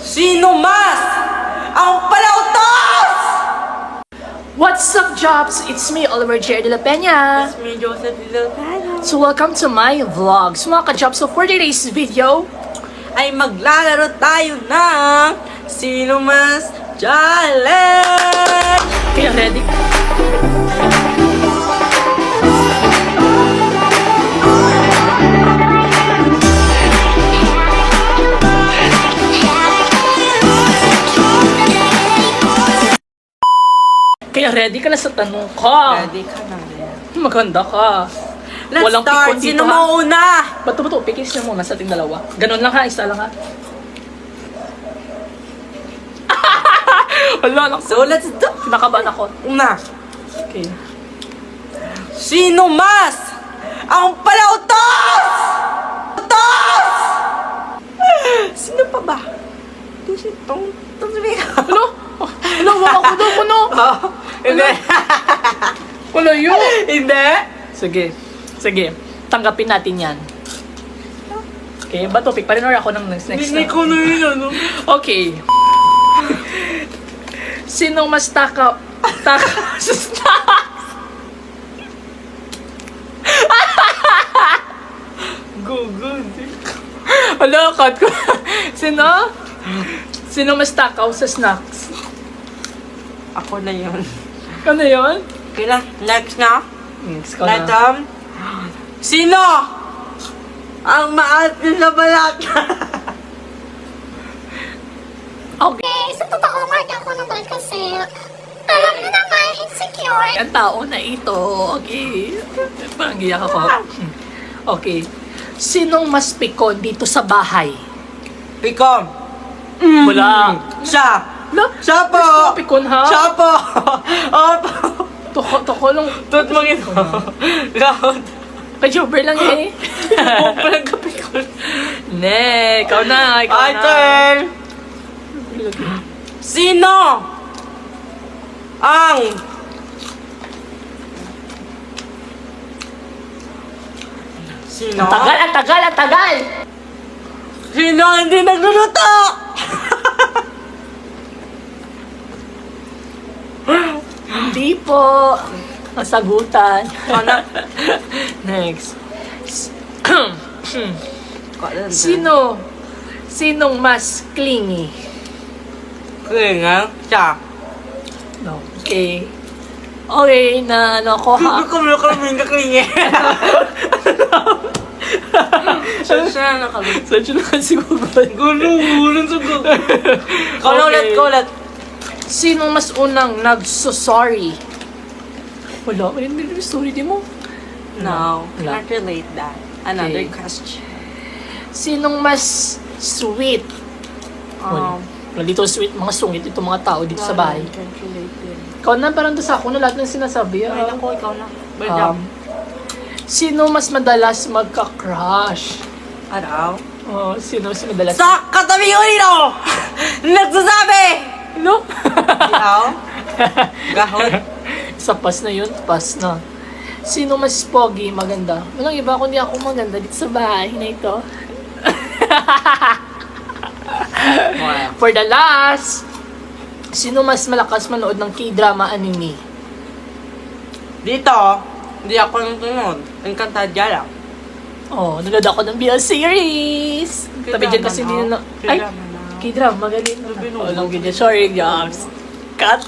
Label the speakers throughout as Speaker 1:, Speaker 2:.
Speaker 1: Sino mas ang palautos?
Speaker 2: What's up, Jobs? It's me, Oliver J. De La Peña.
Speaker 1: It's me, Joseph Lilotano.
Speaker 2: So welcome to my vlog. So mga ka-Jobs, so for today's video,
Speaker 1: Ay maglalaro tayo ng Sino Mas Challenge!
Speaker 2: kaya ready? Kaya ready ka na sa tanong ko.
Speaker 1: Ready ka na rin.
Speaker 2: Maganda ka.
Speaker 1: Let's
Speaker 2: Walang
Speaker 1: start!
Speaker 2: pikon dito,
Speaker 1: Sino
Speaker 2: ha?
Speaker 1: mauna?
Speaker 2: Bato, pikis niyo muna sa ating dalawa. Ganun lang ha, isa lang ha. Wala,
Speaker 1: So let's do!
Speaker 2: kinakabahan ako.
Speaker 1: Una!
Speaker 2: Okay.
Speaker 1: Sino mas ang palautos? Utos! Sino pa ba? Itong sabihin ko.
Speaker 2: Ano? Ano? Wala ko daw, ano?
Speaker 1: Hindi.
Speaker 2: Wala yun.
Speaker 1: Hindi.
Speaker 2: Sige. Sige. Tanggapin natin yan. Okay, bato, pick pa rin or ako ng next
Speaker 1: Hindi
Speaker 2: na.
Speaker 1: ko na yun, ano?
Speaker 2: Okay. Sinong mas taka sa snacks?
Speaker 1: Google.
Speaker 2: Hala, cut ko. Sino? Sino mas takaw sa snacks?
Speaker 1: Ako na yun.
Speaker 2: Ano yun?
Speaker 1: Okay na. Next na.
Speaker 2: Next ko na.
Speaker 1: Next, sino ang maatin na balat?
Speaker 2: Okay.
Speaker 3: Sa totoo nga ako naman kasi alam niyo naman, insecure.
Speaker 2: Ang tao na ito. Okay. Parang giyak ako. Okay. Sinong mas pikon dito sa bahay?
Speaker 1: Pikom.
Speaker 2: Wala.
Speaker 1: Siya.
Speaker 2: Wala.
Speaker 1: Siya po.
Speaker 2: Mas pikon ha?
Speaker 1: Siya po. Opo.
Speaker 2: Toko lang.
Speaker 1: Tut mo ito. Gawad.
Speaker 2: Kay Jober lang eh.
Speaker 1: Huwag pa lang kapikon.
Speaker 2: Ne, ikaw na. Ikaw
Speaker 1: Ay,
Speaker 2: na.
Speaker 1: turn. Sino ang Sino?
Speaker 2: Ang tagal, ang tagal, ang tagal!
Speaker 1: Sino ang hindi nagluluto?
Speaker 2: Hindi po. Masagutan.
Speaker 1: Ano?
Speaker 2: Next. Sino? Sinong mas clingy?
Speaker 1: Kaya nga, siya.
Speaker 2: No. Okay. Okay, na ano ko ha?
Speaker 1: Hindi ko kami naklingi. Siya nakaluluto.
Speaker 2: Saan siya naman siguro?
Speaker 1: Gulo sa gulo.
Speaker 2: Okay.
Speaker 1: Kaulat.
Speaker 2: Sinong mas unang nagso-sorry? Wala, hindi yung story di mo.
Speaker 1: No,
Speaker 2: Wala.
Speaker 1: can't relate that. Another
Speaker 2: Okay.
Speaker 1: question.
Speaker 2: Sinong mas sweet? Wala. Wala dito sweet, mga sungit ito mga tao dito sa bahay.
Speaker 1: Can't relate din.
Speaker 2: Ikaw na, parang doon sa ako na lahat ng sinasabi.
Speaker 1: Ay, naku, ikaw na. Well,
Speaker 2: Sino mas madalas magka-crush?
Speaker 1: araw?
Speaker 2: Sino mas madalas?
Speaker 1: Sa katabi ko nito! Nagsasabi!
Speaker 2: No?
Speaker 1: Ikaw? Gahot?
Speaker 2: Sa pass na yun, pass na. Sino mas pogi, maganda? Walang iba kundi ako maganda dito sa bahay na ito. For the last, sino mas malakas manood ng K-drama anime?
Speaker 1: Dito, hindi ako nanonood. Encantadja lang.
Speaker 2: Oh, nanood ako ng BL series. Tabi dyan kasi hindi na... Ay, K-drama, magaling. Oh, lang ganyan. Sorry, Jobs. Cut.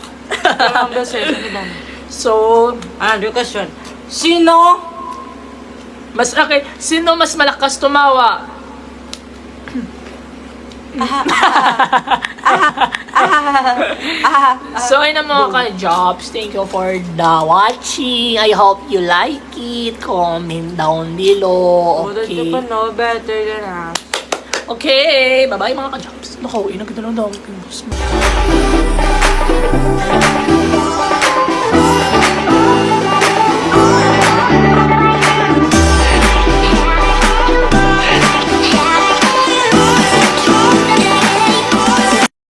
Speaker 2: So,
Speaker 1: Another question. Sino?
Speaker 2: okay, sino mas malakas tumawa? So, ayun na mga ka-jobs. Thank you for the watching. I hope you like it. Comment down below.
Speaker 1: Okay. You
Speaker 2: Okay.
Speaker 1: know better than us.
Speaker 2: Okay. Bye-bye mga ka-jobs. Naku, inagad na lang daw.